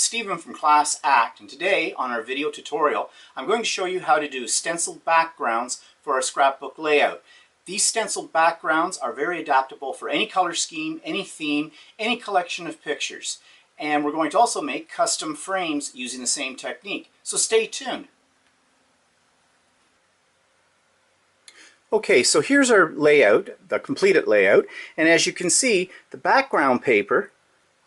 it's Stephen from Class Act, and today on our video tutorial I'm going to show you how to do stenciled backgrounds for our scrapbook layout. These stenciled backgrounds are very adaptable for any color scheme, any theme, any collection of pictures. And we're going to also make custom frames using the same technique. So stay tuned. Okay, so here's our layout, the completed layout, and as you can see, the background paper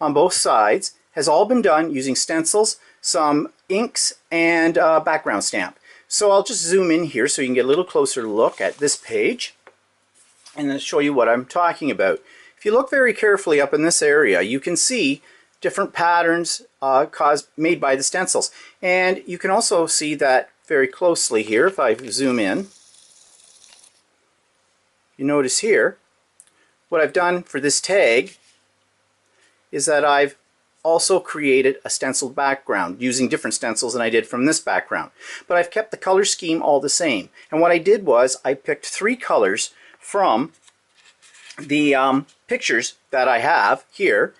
on both sides has all been done using stencils, some inks, and a background stamp. So I'll just zoom in here so you can get a little closer look at this page and then show you what I'm talking about. If you look very carefully up in this area, you can see different patterns made by the stencils. And you can also see that very closely here if I zoom in. You notice here, what I've done for this tag is that I've also created a stenciled background using different stencils than I did from this background. But I've kept the color scheme all the same. And what I did was I picked 3 colors from the pictures that I have here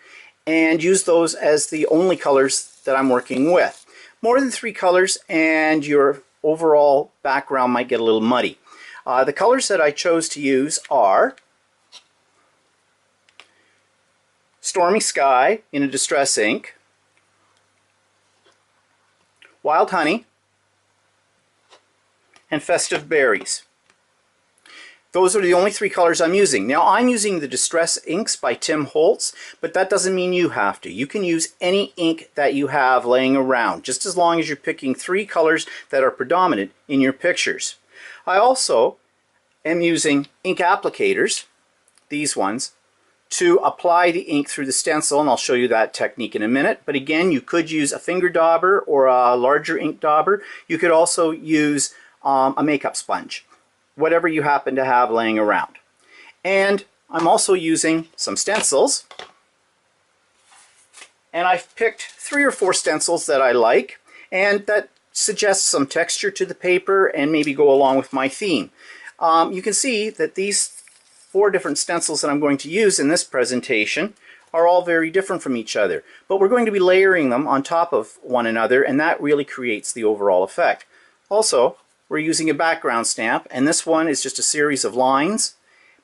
and used those as the only colors that I'm working with. More than 3 colors and your overall background might get a little muddy. The colors that I chose to use are Stormy Sky in a Distress ink, Wild Honey, and Festive Berries. Those are the only 3 colors I'm using. Now I'm using the Distress inks by Tim Holtz, but that doesn't mean you have to. You can use any ink that you have laying around, just as long as you're picking 3 colors that are predominant in your pictures. I also am using ink applicators, these ones, to apply the ink through the stencil, and I'll show you that technique in a minute. But again, you could use a finger dauber or a larger ink dauber. You could also use a makeup sponge, whatever you happen to have laying around. And I'm also using some stencils, and I've picked 3 or 4 stencils that I like and that suggest some texture to the paper and maybe go along with my theme. You can see that these 4 different stencils that I'm going to use in this presentation are all very different from each other, but we're going to be layering them on top of one another, and that really creates the overall effect. Also, we're using a background stamp, and this one is just a series of lines,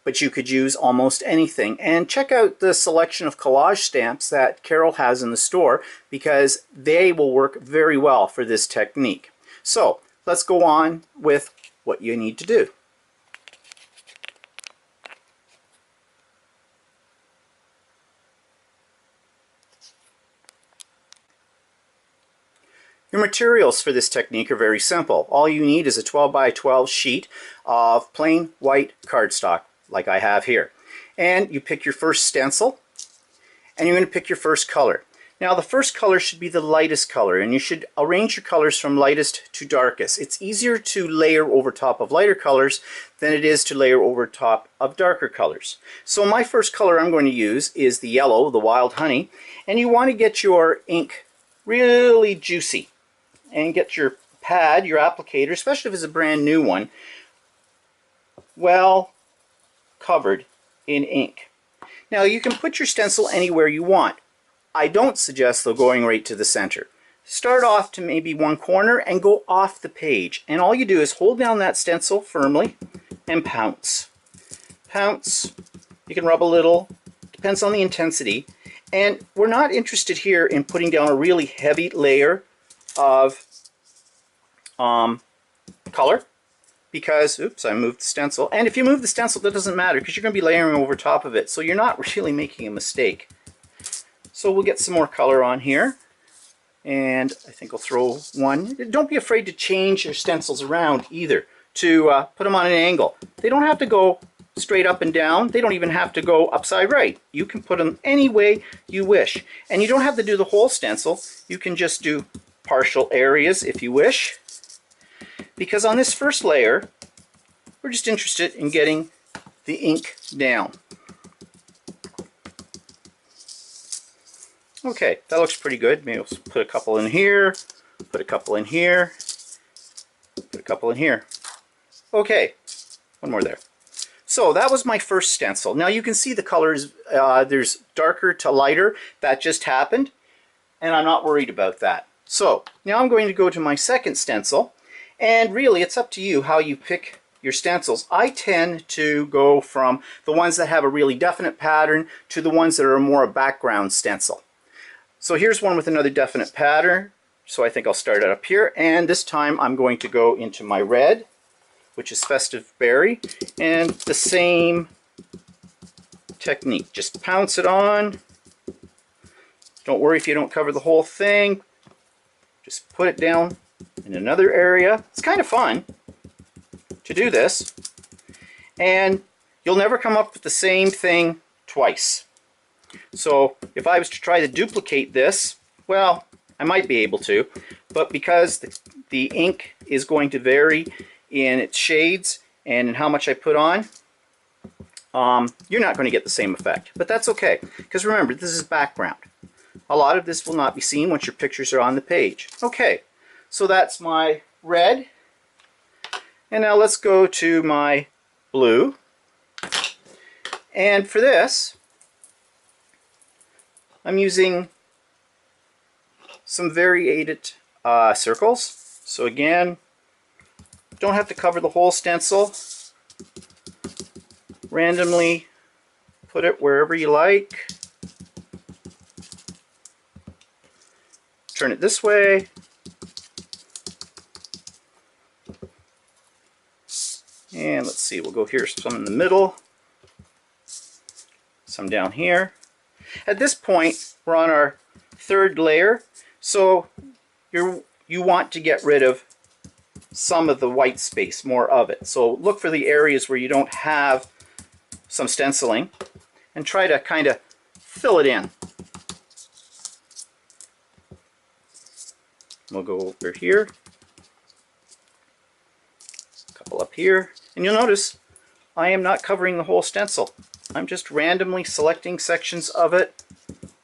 but you could use almost anything. And check out the selection of collage stamps that Carol has in the store, because they will work very well for this technique. So let's go on with what you need to do. Your materials for this technique are very simple. All you need is a 12 by 12 sheet of plain white cardstock, like I have here. And you pick your first stencil, and you're going to pick your first color. Now the first color should be the lightest color, and you should arrange your colors from lightest to darkest. It's easier to layer over top of lighter colors than it is to layer over top of darker colors. So my first color I'm going to use is the yellow, the Wild Honey, and you want to get your ink really juicy. And get your pad, your applicator, especially if it's a brand new one, well covered in ink. Now you can put your stencil anywhere you want. I don't suggest though going right to the center. Start off to maybe one corner and go off the page. And all you do is hold down that stencil firmly and pounce. Pounce. You can rub a little. Depends on the intensity. And we're not interested here in putting down a really heavy layer of color, because, oops, I moved the stencil. And if you move the stencil, that doesn't matter because you're going to be layering over top of it, so you're not really making a mistake. So we'll get some more color on here, and I think I'll throw one. Don't be afraid to change your stencils around either, to put them on an angle. They don't have to go straight up and down. They don't even have to go upside right. You can put them any way you wish, and you don't have to do the whole stencil. You can just do partial areas if you wish, because on this first layer we're just interested in getting the ink down. Okay, that looks pretty good. Maybe we'll put a couple in here, put a couple in here, put a couple in here. Okay, one more there. So that was my first stencil. Now you can see the colors, there's darker to lighter. That just happened. and I'm not worried about that. So now I'm going to go to my second stencil, and really it's up to you how you pick your stencils. I tend to go from the ones that have a really definite pattern to the ones that are more a background stencil. So here's one with another definite pattern. So I think I'll start it up here, and this time I'm going to go into my red, which is Festive Berry, and the same technique. Just pounce it on. Don't worry if you don't cover the whole thing. Just put it down in another area. It's kind of fun to do this, and you'll never come up with the same thing twice. So if I was to try to duplicate this, well, I might be able to, but because the ink is going to vary in its shades and in how much I put on, you're not going to get the same effect. But that's okay, because remember, this is background. A lot of this will not be seen once your pictures are on the page. Okay, so that's my red. And now let's go to my blue. And for this, I'm using some variated circles. So again, don't have to cover the whole stencil. Randomly put it wherever you like. Turn it this way. And let's see, we'll go here, some in the middle, some down here. At this point, we're on our third layer, so you want to get rid of some of the white space, more of it. So look for the areas where you don't have some stenciling and try to kind of fill it in. We'll go over here, a couple up here, and you'll notice I am not covering the whole stencil. I'm just randomly selecting sections of it,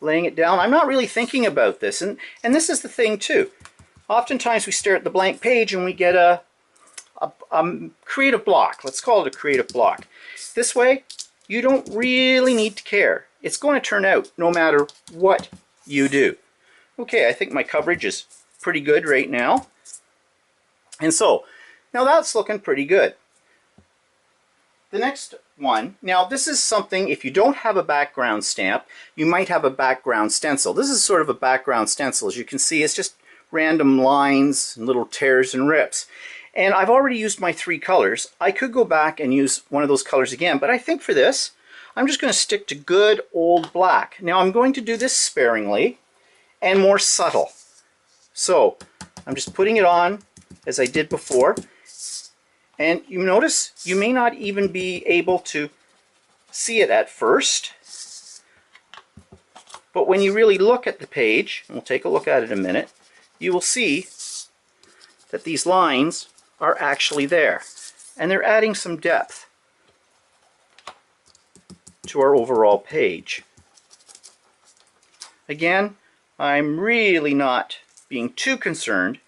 laying it down. I'm not really thinking about this, and this is the thing too. Oftentimes we stare at the blank page and we get a creative block. Let's call it a creative block. This way, you don't really need to care. It's going to turn out no matter what you do. Okay, I think my coverage is pretty good right now. And so, now that's looking pretty good. The next one, now this is something, if you don't have a background stamp, you might have a background stencil. This is sort of a background stencil. As you can see, it's just random lines and little tears and rips. And I've already used my 3 colors. I could go back and use one of those colors again, but I think for this, I'm just going to stick to good old black. Now I'm going to do this sparingly and more subtle. So I'm just putting it on as I did before. And you notice you may not even be able to see it at first. But when you really look at the page, and we'll take a look at it in a minute, you will see that these lines are actually there. And they're adding some depth to our overall page. Again, I'm really not being too concerned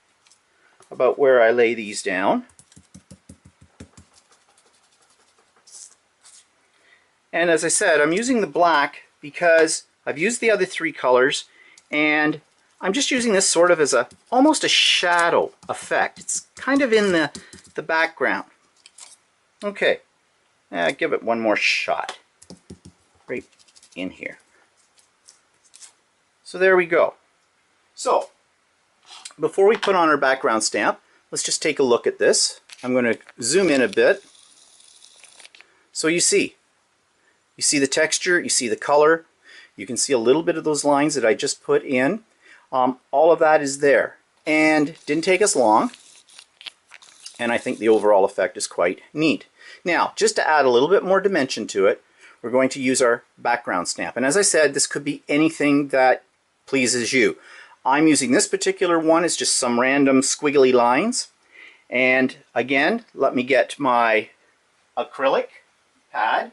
about where I lay these down. And as I said, I'm using the black because I've used the other 3 colors, and I'm just using this sort of as almost a shadow effect. It's kind of in the background. Okay, give it one more shot right in here. So there we go. So before we put on our background stamp, let's just take a look at this. I'm going to zoom in a bit. So you see the texture, you see the color, you can see a little bit of those lines that I just put in. All of that is there, and didn't take us long, and I think the overall effect is quite neat. Now, just to add a little bit more dimension to it, we're going to use our background stamp, and as I said, this could be anything that pleases you. I'm using this particular one as just some random squiggly lines, and again, let me get my acrylic pad.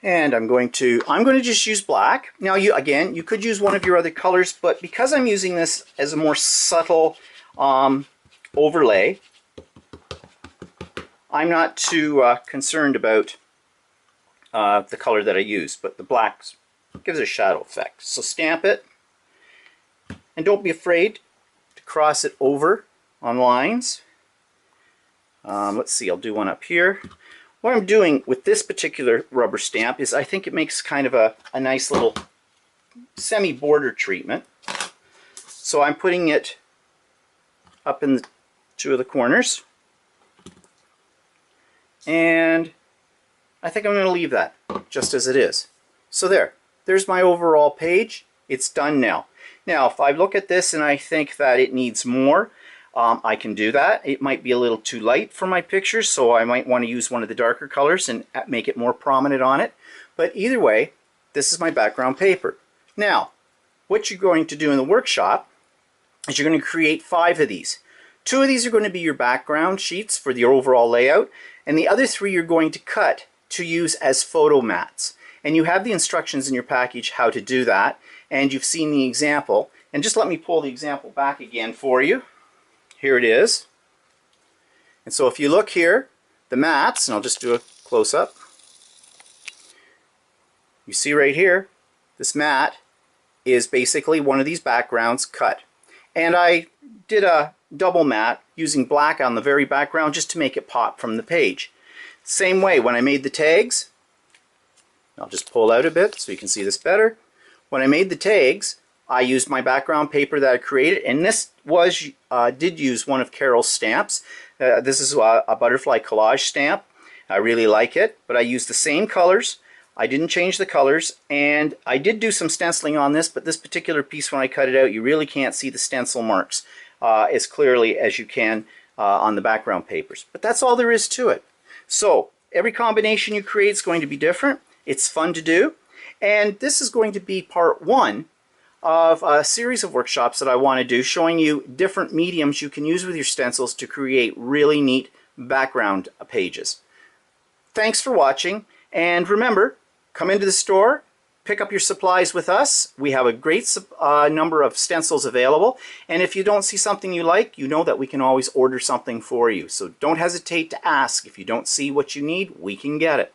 And I'm going to just use black. Now you could use one of your other colors, but because I'm using this as a more subtle overlay, I'm not too concerned about the color that I use, but the black gives a shadow effect. So stamp it, and don't be afraid to cross it over on lines. Let's see, I'll do one up here. What I'm doing with this particular rubber stamp is I think it makes kind of a nice little semi-border treatment. So I'm putting it up in two of the corners. And I think I'm going to leave that just as it is. So there's my overall page. It's done now. Now, if I look at this and I think that it needs more, I can do that. It might be a little too light for my pictures, so I might want to use one of the darker colors and make it more prominent on it. But either way, this is my background paper. Now, what you're going to do in the workshop is you're going to create 5 of these. 2 of these are going to be your background sheets for the overall layout, and the other 3 you're going to cut to use as photo mats. And you have the instructions in your package how to do that, and you've seen the example. And just let me pull the example back again for you. Here it is. And so if you look here, the mats, and I'll just do a close-up. You see right here, this mat is basically one of these backgrounds cut. And I did a double mat using black on the very background just to make it pop from the page. Same way, when I made the tags, I'll just pull out a bit so you can see this better. When I made the tags, I used my background paper that I created, and this was did use one of Carol's stamps. This is a butterfly collage stamp. I really like it, but I used the same colors. I didn't change the colors, and I did do some stenciling on this, but this particular piece, when I cut it out, you really can't see the stencil marks as clearly as you can on the background papers. But that's all there is to it. So every combination you create is going to be different. It's fun to do, and this is going to be part 1 of a series of workshops that I want to do, showing you different mediums you can use with your stencils to create really neat background pages. Thanks for watching, and remember, come into the store, pick up your supplies with us. We have a great number of stencils available, and if you don't see something you like, you know that we can always order something for you. So don't hesitate to ask. If you don't see what you need, we can get it.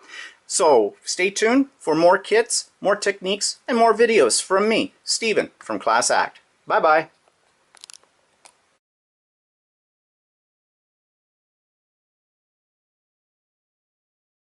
So stay tuned for more kits, more techniques, and more videos from me, Stephen from Class Act. Bye-bye.